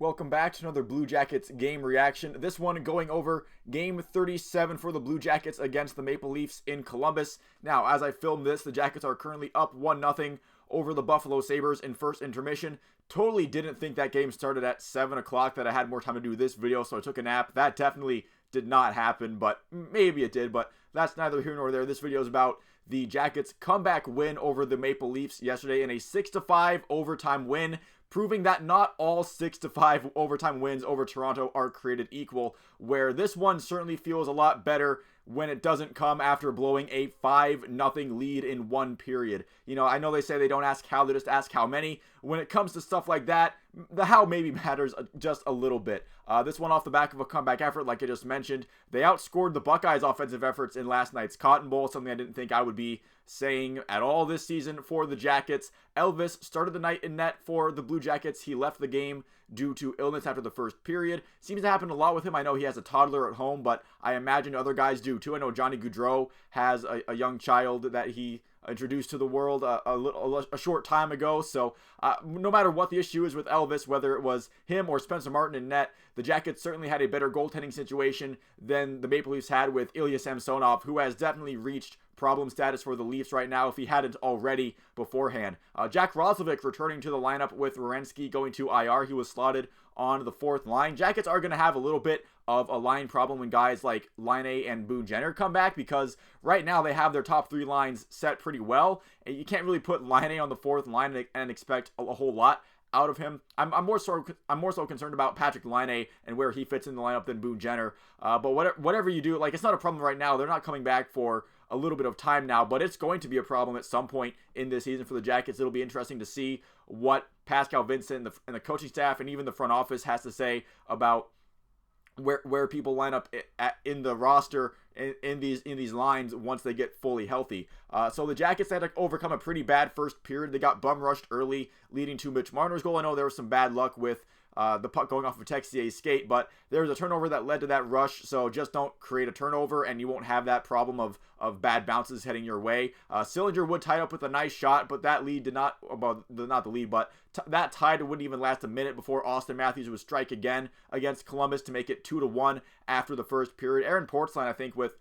Welcome back to another Blue Jackets game reaction. This one going over game 37 for the Blue Jackets against the Maple Leafs in Columbus. Now, as I film this, the Jackets are currently up 1-0 over the Buffalo Sabres in first intermission. Totally didn't think that game started at 7 o'clock, that I had more time to do this video, so I took a nap. That definitely did not happen, but maybe it did, but that's neither here nor there. This video is about the Jackets' comeback win over the Maple Leafs yesterday in a 6-5 overtime win, proving that not all 6-5 overtime wins over Toronto are created equal, where this one certainly feels a lot better when it doesn't come after blowing a 5-0 lead in one period. You know, I know they say they don't ask how, they just ask how many. When it comes to stuff like that, the how maybe matters just a little bit. This one off the back of a comeback effort, like I just mentioned. They outscored the Buckeyes' offensive efforts in last night's Cotton Bowl, something I didn't think I would be saying at all this season for the Jackets. Elvis started the night in net for the Blue Jackets. He left the game due to illness after the first period. Seems to happen a lot with him. I know he has a toddler at home, but I imagine other guys do too. I know Johnny Gaudreau has a young child that he introduced to the world a short time ago. So no matter what the issue is with Elvis, whether it was him or Spencer Martin in net, the Jackets certainly had a better goaltending situation than the Maple Leafs had with Ilya Samsonov, who has definitely reached problem status for the Leafs right now if he hadn't already beforehand. Jack Roslovic returning to the lineup with Werenski going to IR. He was slotted on the fourth line. Jackets are going to have a little bit of a line problem when guys like Laine and Boone Jenner come back, because right now they have their top three lines set pretty well, and you can't really put Laine on the fourth line and expect a whole lot out of him. I'm more so concerned about Patrick Laine and where he fits in the lineup than Boone Jenner. But whatever you do, like, it's not a problem right now. They're not coming back for a little bit of time now, but it's going to be a problem at some point in this season for the Jackets. It'll be interesting to see what Pascal Vincent and the coaching staff and even the front office has to say about where people line up in the roster in these lines once they get fully healthy. So the Jackets had to overcome a pretty bad first period. They got bum rushed early, leading to Mitch Marner's goal. I know there was some bad luck with the puck going off of Texier's skate, but there was a turnover that led to that rush, so just don't create a turnover and you won't have that problem of bad bounces heading your way. Sillinger would tie up with a nice shot, but that lead did not, well, not the lead, but that tide wouldn't even last a minute before Austin Matthews would strike again against Columbus to make it 2-1 after the first period. Aaron Portzline, I think, with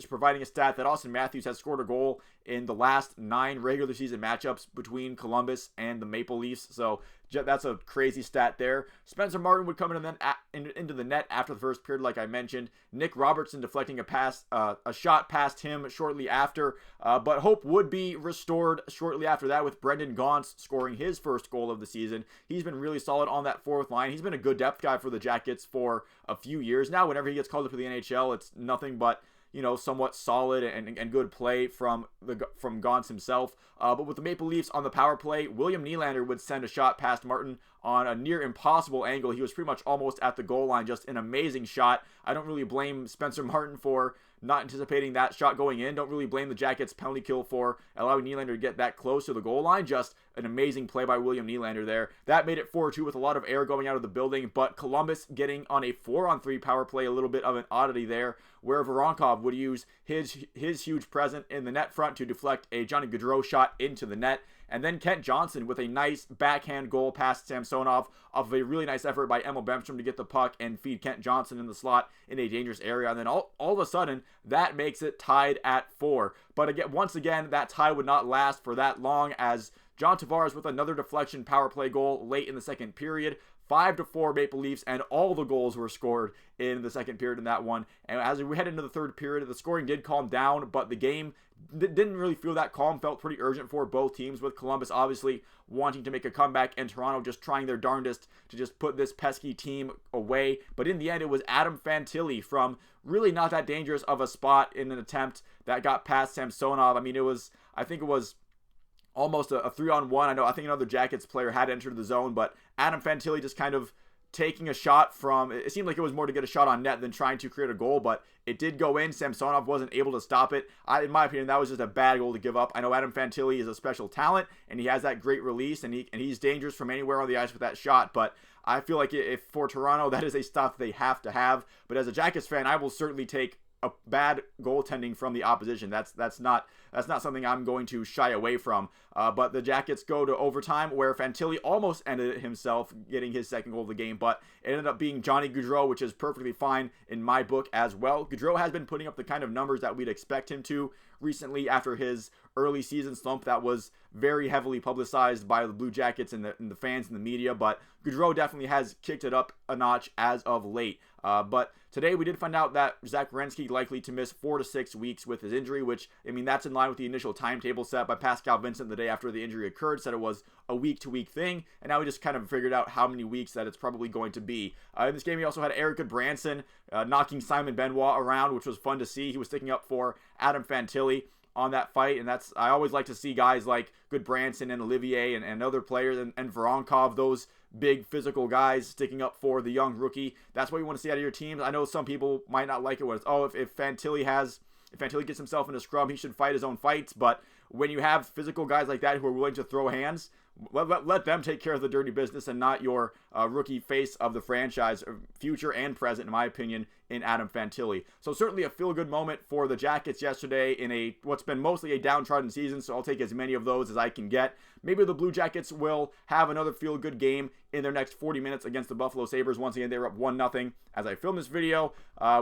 providing a stat that Austin Matthews has scored a goal in the last 9 regular season matchups between Columbus and the Maple Leafs. So that's a crazy stat there. Spencer Martin would come in and then into the net after the first period, like I mentioned. Nick Robertson deflecting a shot past him shortly after. But hope would be restored shortly after that with Brendan Gaunce scoring his first goal of the season. He's been really solid on that fourth line. He's been a good depth guy for the Jackets for a few years now. Whenever he gets called up to the NHL, it's nothing but, you know, somewhat solid and good play from Gaunce himself. But with the Maple Leafs on the power play, William Nylander would send a shot past Martin on a near impossible angle. He was pretty much almost at the goal line. Just an amazing shot. I don't really blame Spencer Martin for not anticipating that shot going in. Don't really blame the Jackets' penalty kill for allowing Nylander to get that close to the goal line. Just an amazing play by William Nylander there. That made it 4-2 with a lot of air going out of the building, but Columbus getting on a 4-on-3 power play, a little bit of an oddity there, where Voronkov would use his huge presence in the net front to deflect a Johnny Gaudreau shot into the net. And then Kent Johnson with a nice backhand goal past Samsonov off of a really nice effort by Emil Bemstrom to get the puck and feed Kent Johnson in the slot in a dangerous area. And then all of a sudden, that makes it tied at 4. But again, once again, that tie would not last for that long, as John Tavares with another deflection power play goal late in the second period. 5-4 Maple Leafs, and all the goals were scored in the second period in that one. And as we head into the third period, the scoring did calm down, but the game didn't really feel that calm. Felt pretty urgent for both teams, with Columbus obviously wanting to make a comeback and Toronto just trying their darndest to just put this pesky team away. But in the end, it was Adam Fantilli from really not that dangerous of a spot in an attempt that got past Samsonov. I mean, I think it was almost a 3-on-1. I think another Jackets player had entered the zone, but Adam Fantilli just kind of taking a shot from, it seemed like it was more to get a shot on net than trying to create a goal, but it did go in. Samsonov wasn't able to stop it. In my opinion, that was just a bad goal to give up. I know Adam Fantilli is a special talent, and he has that great release, and he's dangerous from anywhere on the ice with that shot, but I feel like if for Toronto, that is a stuff they have to have. But as a Jackets fan, I will certainly take a bad goaltending from the opposition. That's not that's not something I'm going to shy away from. But the Jackets go to overtime, where Fantilli almost ended it himself, getting his second goal of the game, but it ended up being Johnny Gaudreau, which is perfectly fine in my book as well. Gaudreau has been putting up the kind of numbers that we'd expect him to recently after his early season slump that was very heavily publicized by the Blue Jackets and the fans and the media, but Gaudreau definitely has kicked it up a notch as of late. But today we did find out that Zach Werenski likely to miss 4 to 6 weeks with his injury, which, I mean, that's in line with the initial timetable set by Pascal Vincent the day after the injury occurred. Said it was a week-to-week thing, and now we just kind of figured out how many weeks that it's probably going to be. In this game, he also had Eric Goodbranson knocking Simon Benoit around, which was fun to see. He was sticking up for Adam Fantilli on that fight, and I always like to see guys like Goodbranson and Olivier and other players and Voronkov, those big physical guys sticking up for the young rookie. That's what you want to see out of your teams. I know some people might not like it when it's, if Fantilli gets himself in a scrum, he should fight his own fights, but when you have physical guys like that who are willing to throw hands, let them take care of the dirty business and not your rookie face of the franchise, future and present, in my opinion, in Adam Fantilli. So certainly a feel-good moment for the Jackets yesterday in what's been mostly a downtrodden season, so I'll take as many of those as I can get. Maybe the Blue Jackets will have another feel-good game in their next 40 minutes against the Buffalo Sabres. Once again, they were up 1-0 as I filmed this video.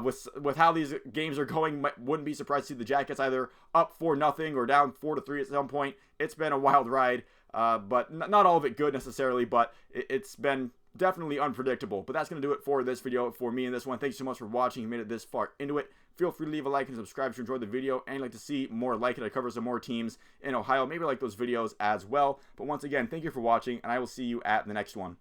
With how these games are going, wouldn't be surprised to see the Jackets either up 4-0 or down 4-3 at some point. It's been a wild ride. But not all of it good necessarily, but it's been definitely unpredictable. But that's going to do it for this video, for me and this one. Thank you so much for watching. You made it this far into it. Feel free to leave a like and subscribe if you enjoyed the video and you'd like to see more like it. I cover some more teams in Ohio. Maybe like those videos as well. But once again, thank you for watching, and I will see you at the next one.